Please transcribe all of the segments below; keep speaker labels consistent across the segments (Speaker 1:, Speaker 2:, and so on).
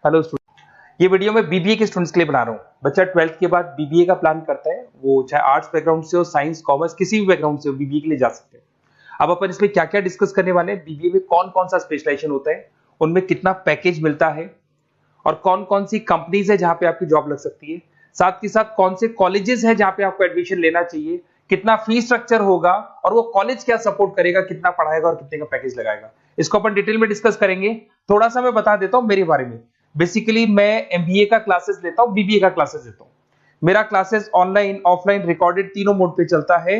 Speaker 1: Hello student, ये video मैं BBA के स्टूडेंट्स के लिए बना रहा हूँ। बच्चा 12th के बाद बीबीए का प्लान करता है, वो चाहे आर्ट्स बैकग्राउंड से हो, साइंस, कॉमर्स, किसी भी बैकग्राउंड से हो, बीबीए के लिए जा सकते हैं। अब अपन इसमें क्या क्या डिस्कस करने वाले हैं, बीबीए में कौन कौन सा स्पेशलाइजेशन होता है, उनमें कितना पैकेज मिलता है और कौन कौन सी कंपनीज है जहां पे आपकी जॉब लग सकती है, साथ के साथ कौन से कॉलेजेस है जहां पे आपको एडमिशन लेना चाहिए, कितना फी स्ट्रक्चर होगा और वो कॉलेज क्या सपोर्ट करेगा, कितना पढ़ाएगा और कितने का पैकेज लगाएगा, इसको अपन डिटेल में डिस्कस करेंगे। थोड़ा सा मैं बता देता हूं मेरे बारे में। बेसिकली मैं एमबीए का क्लासेस लेता हूं, बीबीए का क्लासेस लेता हूं। मेरा क्लासेस ऑनलाइन, ऑफलाइन, रिकॉर्डेड तीनों मोड पे चलता है।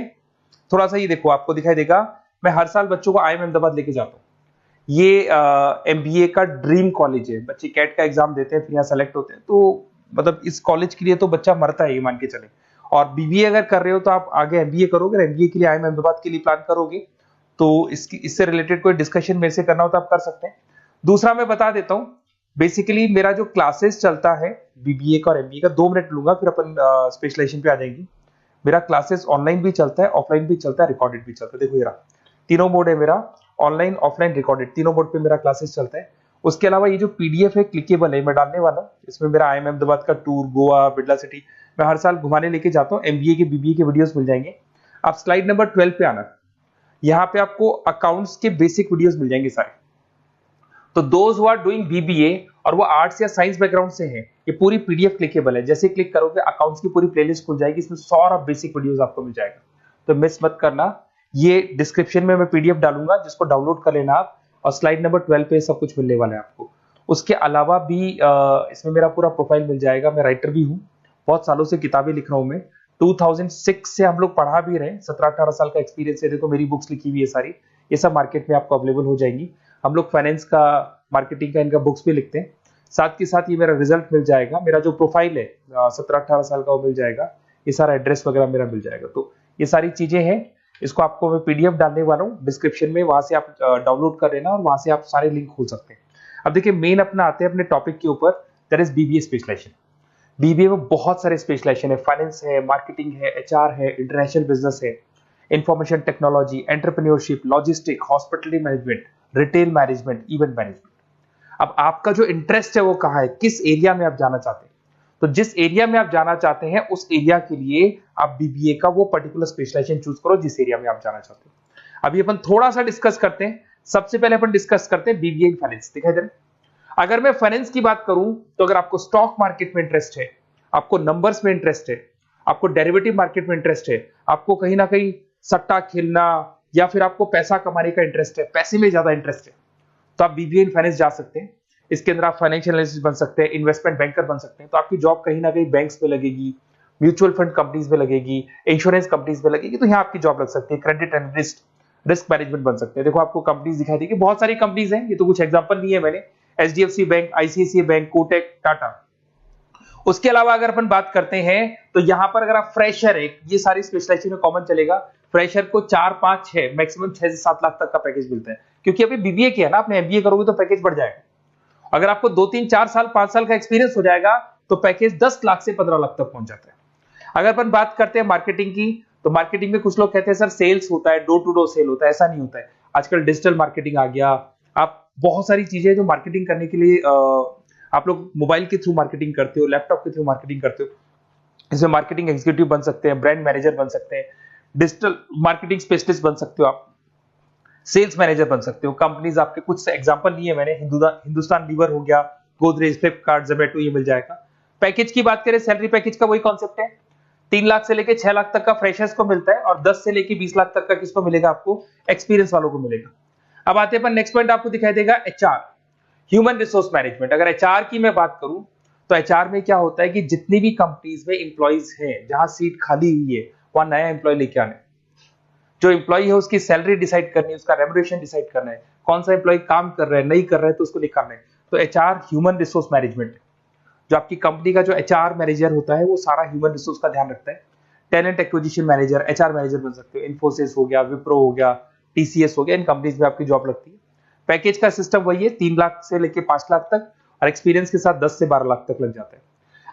Speaker 1: थोड़ा सा ये देखो, आपको दिखाई देगा, मैं हर साल बच्चों को आईएम अहमदाबाद लेके जाता हूँ। ये एमबीए का ड्रीम कॉलेज है। बच्चे कैट का एग्जाम देते हैं, फिर यहाँ सेलेक्ट होते हैं, तो मतलब इस कॉलेज के लिए तो बच्चा मरता है, ये मान के चले। और बीबीए अगर कर रहे हो तो आप आगे एमबीए करोगे, एमबीए के लिए आईएम अहमदाबाद के लिए प्लान करोगे, तो इससे रिलेटेड कोई डिस्कशन मेरे से करना हो तो आप कर सकते हैं। दूसरा मैं बता देता हूँ, बेसिकली मेरा जो क्लासेस चलता है बीबीए का और एमबीए का, 2 मिनट लूंगा फिर अपन स्पेशलाइजेशन पे आ जाएंगे। मेरा क्लासेस ऑनलाइन भी चलता है, ऑफलाइन भी चलता है, रिकॉर्डेड भी चलता है। देखो ये रहा, तीनों मोड है मेरा, ऑनलाइन, ऑफलाइन, रिकॉर्डेड, तीनों मोड पे मेरा क्लासेस चलता है। उसके अलावा ये जो पीडीएफ है, क्लिकेबल है, मैं डालने वाला हूँ। इसमें मेरा आईएम अहमदाबाद का टूर, गोवा, बिरला सिटी, मैं हर साल घुमाने लेके जाता हूँ। एमबीए के, बीबीए के वीडियोस मिल जाएंगे। आप स्लाइड नंबर 12 पे आना, यहाँ पे आपको अकाउंट्स के बेसिक वीडियोस मिल जाएंगे सारे। तो those who are doing BBA और वो आर्ट्स या साइंस बैकग्राउंड से हैं, ये पूरी पीडीएफ क्लिकेबल है। जैसे क्लिक करोगे अकाउंट्स की पूरी प्लेलिस्ट खुल जाएगी, इसमें सारा बेसिक वीडियोस आपको मिल जाएगा, तो मिस मत करना। ये डिस्क्रिप्शन में मैं पीडीएफ डालूंगा, जिसको डाउनलोड कर लेना आप, और स्लाइड नंबर 12 पे सब कुछ मिलने वाला है आपको। उसके अलावा भी इसमें मेरा पूरा प्रोफाइल मिल जाएगा। मैं राइटर भी हूँ, बहुत सालों से किताबें लिख रहा हूँ मैं। 2006 से हम लोग पढ़ा भी रहे हैं, 17-18 साल का एक्सपीरियंस है। देखो मेरी बुक्स लिखी हुई है सारी, ये सब मार्केट में आपको अवेलेबल हो जाएंगी। हम लोग फाइनेंस का, मार्केटिंग का, इनका बुक्स भी लिखते हैं। साथ के साथ ये मेरा रिजल्ट मिल जाएगा, मेरा जो प्रोफाइल है 17-18 साल का, वो मिल जाएगा। ये सारा एड्रेस वगैरह मेरा मिल जाएगा। तो ये सारी चीजें हैं, इसको आपको मैं पीडीएफ डालने वाला हूँ डिस्क्रिप्शन में, वहां से आप डाउनलोड कर लेना और वहां से आप सारे लिंक खोल सकते हैं। अब देखिए, मेन अपना आते हैं अपने टॉपिक के ऊपर, that is BBA specialisation. BBA में बहुत सारे स्पेशलाइजेशन है, फाइनेंस है, मार्केटिंग है, एचआर है, इंटरनेशनल बिजनेस है, information technology, entrepreneurship, logistic, hospitality management, retail management, event management. अब आपका जो इंटरेस्ट है वो कहाँ है, किस एरिया में आप जाना चाहते हैं, तो जिस एरिया में आप जाना चाहते हैं उस एरिया के लिए आप बीबीए का वो पर्टिकुलर स्पेशलाइजेशन चूज करो जिस एरिया में आप जाना चाहते हैं। अभी अपन थोड़ा सा डिस्कस करते हैं। सबसे पहले अपन डिस्कस करते हैं बीबीए इन फाइनेंस। दिखाई दे रहा है? अगर मैं फाइनेंस की बात करूं तो अगर आपको स्टॉक मार्केट में इंटरेस्ट है, आपको नंबर्स में इंटरेस्ट है, आपको डेरिवेटिव मार्केट में इंटरेस्ट है, आपको कहीं ना कहीं सट्टा खेलना या फिर आपको पैसा कमाने का इंटरेस्ट है, पैसे में ज्यादा इंटरेस्ट है, तो आप बीबीए इन फाइनेंस जा सकते हैं। इसके अंदर आप फाइनेंशियल एनालिस्ट बन सकते हैं, इन्वेस्टमेंट बैंकर बन सकते हैं। तो आपकी जॉब कहीं ना कहीं बैंक्स में लगेगी, म्यूचुअल फंड कंपनीज में लगेगी, इंश्योरेंस कंपनीज में लगेगी, तो यहाँ आपकी जॉब लग सकती है। क्रेडिट एनालिस्ट, रिस्क मैनेजमेंट बन सकते हैं। देखो आपको कंपनीज दिखाई देगी, बहुत सारी कंपनीज हैं, ये तो कुछ एग्जांपल नहीं है मैंने, HDFC bank, ICICI bank, Kotak, Tata. उसके अलावा अगर अपन बात करते हैं तो यहाँ पर अगर आप फ्रेशर है, ये सारी स्पेशलाइजेशन में कॉमन चलेगा, फ्रेशर को 4, 5, 6, मैक्सिमम 6 से 7 लाख तक का पैकेज मिलता है। क्योंकि अभी बीबीए किया ना आपने, एमबीए करोगे तो पैकेज बढ़ जाएगा। अगर आपको 2, 3, 4 साल, 5 साल का एक्सपीरियंस हो जाएगा तो पैकेज 10 लाख से 15 लाख तक पहुंच जाता है। अगर अपन बात करते हैं मार्केटिंग की, तो मार्केटिंग में कुछ लोग कहते हैं सर सेल्स होता है, डोर टू डोर सेल होता है, ऐसा नहीं होता है। आजकल डिजिटल मार्केटिंग आ गया, आप बहुत सारी चीजें जो मार्केटिंग करने के लिए आप लोग मोबाइल के थ्रू मार्केटिंग करते हो, लैपटॉप के थ्रू मार्केटिंग करते हो। इसमें मार्केटिंग एग्जीक्यूटिव बन सकते हैं, ब्रांड मैनेजर बन सकते हैं, डिजिटल मार्केटिंग स्पेशलिस्ट बन सकते हो, आप सेल्स मैनेजर बन सकते हो। कंपनीज आपके कुछ एग्जांपल लिए मैंने, हिंदुस्तान लीवर हो गया, गोदरेज, फ्लिपकार्ट, जोमेटो, ये मिल जाएगा। पैकेज की बात करें, सैलरी पैकेज का वही कॉन्सेप्ट है, 3 लाख से लेके 6 लाख तक का फ्रेशर्स को मिलता है और 10 से लेके 20 लाख तक का किसको मिलेगा, आपको एक्सपीरियंस वालों को मिलेगा। अब आते हैं नेक्स्ट पॉइंट, आपको दिखाई देगा एचआर, ह्यूमन रिसोर्स मैनेजमेंट। अगर एचआर की मैं बात करूं तो एचआर में क्या होता है कि जितनी भी कंपनीज में इंप्लॉइज हैं, जहां सीट खाली हुई है, वहां नया इंप्लॉय लेके आना है। जो इंप्लॉय है उसकी सैलरी डिसाइड करनी है, उसका रेम्युनरेशन डिसाइड करना है, कौन सा इंप्लॉय काम कर रहा है, नहीं कर रहा है तो उसको निकालना है। तो एचआर ह्यूमन रिसोर्स मैनेजमेंट, जो आपकी कंपनी का जो एचआर मैनेजर होता है वो सारा ह्यूमन रिसोर्स का ध्यान रखता है। Talent acquisition manager, HR manager बन सकते हो। इन्फोसिस हो गया, विप्रो हो गया, टीसीएस हो गया, इन कंपनीज में आपकी जॉब लगती है। पैकेज का सिस्टम वही है, 3 लाख से लेके 5 लाख तक, और एक्सपीरियंस के साथ 10 से 12 लाख तक लग जाता है।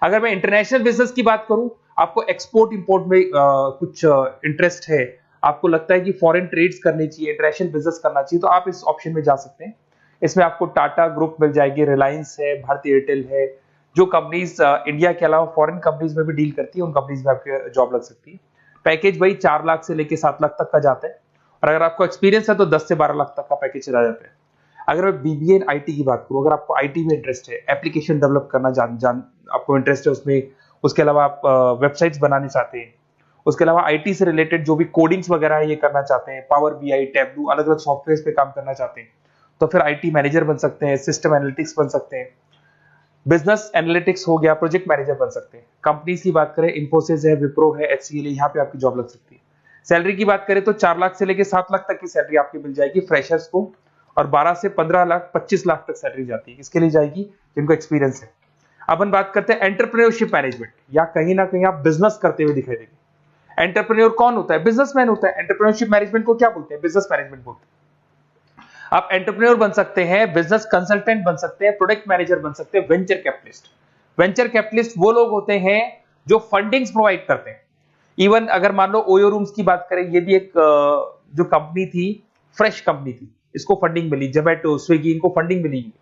Speaker 1: अगर मैं इंटरनेशनल बिजनेस की बात करूं, आपको एक्सपोर्ट इंपोर्ट में कुछ इंटरेस्ट है, आपको लगता है कि फॉरेन ट्रेड्स करनी चाहिए, इंटरनेशनल बिजनेस करना चाहिए, तो आप इस ऑप्शन में जा सकते हैं। इसमें आपको टाटा ग्रुप मिल जाएगी, रिलायंस है, भारतीय एयरटेल है, जो कंपनीज इंडिया के अलावा फॉरेन कंपनीज में भी डील करती है, उन कंपनीज में आपके जॉब लग सकती है। पैकेज वही 4 लाख से लेके 7 लाख तक का जाता है, और अगर आपको एक्सपीरियंस है तो 10 से 12 लाख तक का पैकेज चला जाता है। अगर मैं बीबीए इन आईटी की बात करूं, अगर आपको आईटी में इंटरेस्ट है, एप्लीकेशन डेवलप करना आपको इंटरेस्ट है उसमें, उसके अलावा आप वेबसाइट्स बनाने चाहते हैं, उसके अलावा आईटी से रिलेटेड जो भी कोडिंग्स वगैरह है ये करना चाहते हैं, पावर बीआई, टैबलू, अलग अलग सॉफ्टवेयर पे काम करना चाहते हैं, तो फिर आईटी मैनेजर बन सकते हैं, सिस्टम एनालिटिक्स बन सकते हैं, बिजनेस एनालिटिक्स हो गया, प्रोजेक्ट मैनेजर बन सकते हैं। कंपनीज की बात करें, इन्फोसिस है, विप्रो है, एचसीएल है, यहाँ पे आपकी जॉब लग सकती है। सैलरी की बात करें तो 4 लाख से लेके 7 लाख तक की सैलरी आपकी मिल जाएगी फ्रेशर्स को, और 12 से 15 लाख 25 लाख तक सैलरी जाती है, इसके लिए जाएगी जिनको एक्सपीरियंस है। अपन बात करते हैं एंटरप्रेन्योरशिप मैनेजमेंट, या कहीं ना कहीं आप बिजनेस करते हुए दिखाई देंगे। एंटरप्रेन्योर कौन होता है? बिजनेसमैन होता है। एंटरप्रेन्योरशिप मैनेजमेंट को क्या बोलते हैं? बिजनेस मैनेजमेंट बोलते हैं। आप एंटरप्रेन्योर बन सकते हैं, बिजनेस कंसल्टेंट बन सकते हैं, प्रोडक्ट मैनेजर बन सकते हैं, वेंचर कैपिटलिस्ट। वेंचर कैपिटलिस्ट वो लोग होते हैं जो फंडिंग्स प्रोवाइड करते हैं। इवन अगर मान लो ओयो रूम्स की बात करें, ये भी एक जो कंपनी थी, फ्रेश कंपनी थी, इसको फंडिंग मिली, जोमेटो, स्विगी, इनको फंडिंग मिली,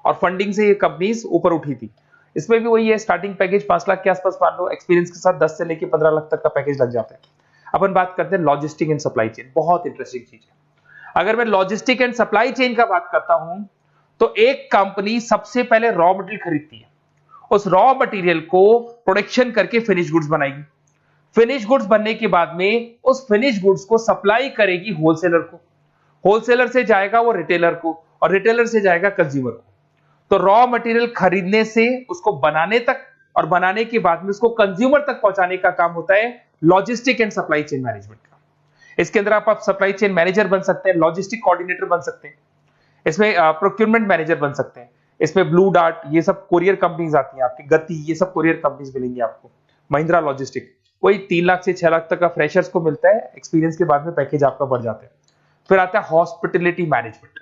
Speaker 1: और फंडिंग से ये कंपनीज ऊपर उठी थी। इसमें भी वही है, स्टार्टिंग पैकेज 5 लाख के आसपास मान लो, एक्सपीरियंस के साथ 10 से लेके 15 लाख तक का पैकेज लग जाता है। अपन बात करते हैं लॉजिस्टिक एंड सप्लाई चेन, बहुत इंटरेस्टिंग चीज है। अगर मैं लॉजिस्टिक एंड सप्लाई चेन का बात करता हूं, तो एक कंपनी सबसे पहले रॉ मटेरियल खरीदती है, उस रॉ मटेरियल को प्रोडक्शन करके फिनिश गुड्स बनाएगी। फिनिश गुड्स बनने के बाद में उस फिनिश गुड्स को सप्लाई करेगी होलसेलर को, होलसेलर से जाएगा वो रिटेलर को, और रिटेलर से जाएगा कंज्यूमर को। तो रॉ मटेरियल खरीदने से उसको बनाने तक, और बनाने के बाद में उसको कंज्यूमर तक पहुंचाने का काम होता है logistic and supply chain management का। इसके अंदर आप सप्लाई चेन मैनेजर बन सकते हैं, लॉजिस्टिक कोऑर्डिनेटर बन सकते हैं, इसमें प्रोक्योरमेंट मैनेजर बन सकते हैं, इसमें ब्लू डार्ट, ये सब कोरियर कंपनीज आती हैं आपकी, गति, ये सब कोरियर कंपनीज मिलेंगी आपको, महिंद्रा लॉजिस्टिक। कोई 3 लाख से 6 लाख तक का फ्रेशर्स को मिलता है, एक्सपीरियंस के बाद में पैकेज आपका बढ़ जाता है। फिर आता है हॉस्पिटलिटी मैनेजमेंट।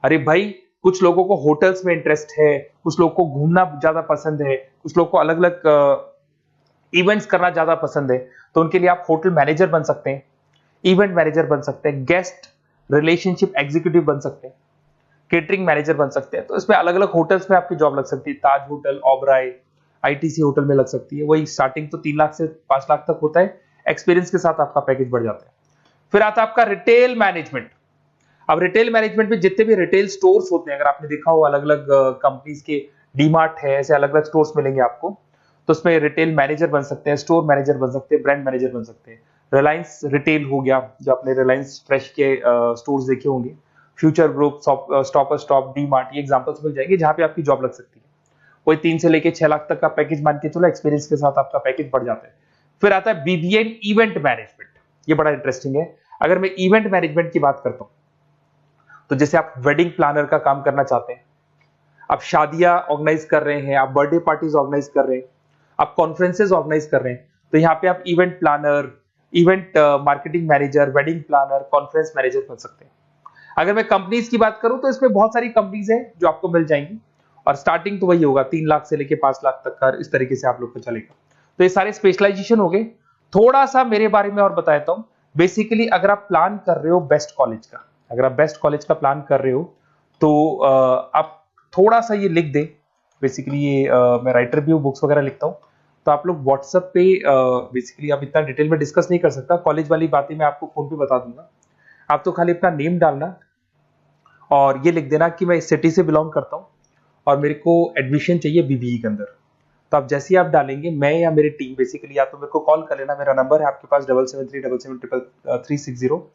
Speaker 1: अरे भाई, कुछ लोगों को होटल्स में इंटरेस्ट है, कुछ लोगों को घूमना ज्यादा पसंद है, कुछ लोगों को अलग अलग इवेंट्स करना ज्यादा पसंद है, तो उनके लिए आप होटल मैनेजर बन सकते हैं, इवेंट मैनेजर बन सकते हैं, गेस्ट रिलेशनशिप एग्जीक्यूटिव बन सकते हैं, केटरिंग मैनेजर बन सकते हैं। तो इसमें अलग अलग होटल्स में आपकी जॉब लग सकती है, ताज होटल, ओबराय, आईटीसी होटल में लग सकती है। वही स्टार्टिंग तो 3 लाख से 5 लाख तक होता है, एक्सपीरियंस के साथ आपका पैकेज बढ़ जाता है। फिर आता है आपका रिटेल मैनेजमेंट। अब रिटेल मैनेजमेंट में जितने भी रिटेल स्टोर्स होते हैं, अगर आपने देखा हो अलग अलग कंपनीज के, डीमार्ट है, ऐसे अलग अलग स्टोर्स मिलेंगे आपको, तो उसमें रिटेल मैनेजर बन सकते हैं, स्टोर मैनेजर बन सकते हैं, ब्रांड मैनेजर बन सकते हैं। रिलायंस रिटेल हो गया, जो आपने रिलायंस फ्रेश के स्टोर्स देखे होंगे, future group, stopper stop, DMart, ये एग्जांपल्स मिल जाएंगे जहां पे आपकी जॉब लग सकती है। कोई 3 से लेके 6 लाख तक का पैकेज मान के चलो, एक्सपीरियंस के साथ आपका पैकेज बढ़ जाता है। फिर आता है बीबीए इवेंट मैनेजमेंट, ये बड़ा इंटरेस्टिंग है। अगर मैं इवेंट मैनेजमेंट की बात करता हूं, तो जैसे आप वेडिंग प्लानर का काम करना चाहते हैं, आप शादियां ऑर्गेनाइज कर रहे हैं, आप बर्थडे पार्टीज ऑर्गेनाइज कर रहे हैं, आप कॉन्फ्रेंसेज ऑर्गेनाइज कर रहे हैं, तो यहाँ पे आप event planner, event marketing manager, wedding planner, conference manager बन सकते हैं। अगर मैं कंपनीज की बात करूं, तो इसमें बहुत सारी कंपनीज हैं जो आपको मिल जाएंगी, और स्टार्टिंग तो वही होगा 3 लाख से लेके 5 लाख तक का, इस तरीके से आप लोग को चलेगा। तो ये सारे स्पेशलाइजेशन हो गए। थोड़ा सा मेरे बारे में और बताता हूं। बेसिकली अगर आप प्लान कर रहे हो बेस्ट कॉलेज का, अगर आप बेस्ट कॉलेज का प्लान कर रहे हो, तो आप थोड़ा सा ये लिख दे। बेसिकली ये मैं राइटर भी हूँ, बुक्स वगैरह लिखता हूँ, तो आप लोग व्हाट्सएप पे, बेसिकली आप इतना डिटेल में डिस्कस नहीं कर सकता, कॉलेज वाली बातें मैं आपको फोन पे बता दूंगा। आप तो खाली अपना नेम डालना और ये लिख देना कि मैं इस सिटी से बिलोंग करता हूँ और मेरे को एडमिशन चाहिए बीबीए के अंदर। तो आप जैसे ही आप डालेंगे, मैं या मेरी टीम बेसिकली, या तो मेरे को कॉल कर लेना, मेरा नंबर है आपके पास 7737773360। और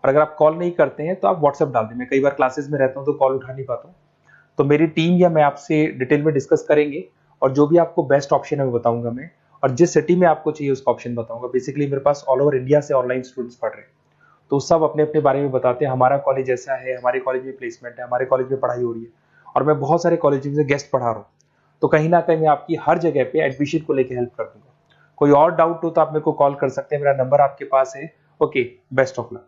Speaker 1: अगर आप कॉल नहीं करते हैं तो आप व्हाट्सएप डाल दें। मैं कई बार क्लासेस में रहता हूँ तो कॉल उठा नहीं पाता हूँ, तो मेरी टीम या मैं आपसे डिटेल में डिस्कस करेंगे, और जो भी आपको बेस्ट ऑप्शन है वो बताऊंगा मैं, और जिस सिटी में आपको चाहिए उसका ऑप्शन बताऊंगा। बेसिकली मेरे पास ऑल ओवर इंडिया से ऑनलाइन स्टूडेंट्स पढ़ रहे हैं, तो सब अपने अपने बारे में बताते हैं, हमारा कॉलेज ऐसा है, हमारे कॉलेज में प्लेसमेंट है, हमारे कॉलेज में पढ़ाई हो रही है, और मैं बहुत सारे कॉलेज में गेस्ट पढ़ा रहा हूँ। तो कहीं ना कहीं मैं आपकी हर जगह पे एडमिशन को लेकर हेल्प कर दूंगा। कोई और डाउट हो तो आप मेरे को कॉल कर सकते हैं, मेरा नंबर आपके पास है। Okay, best of luck.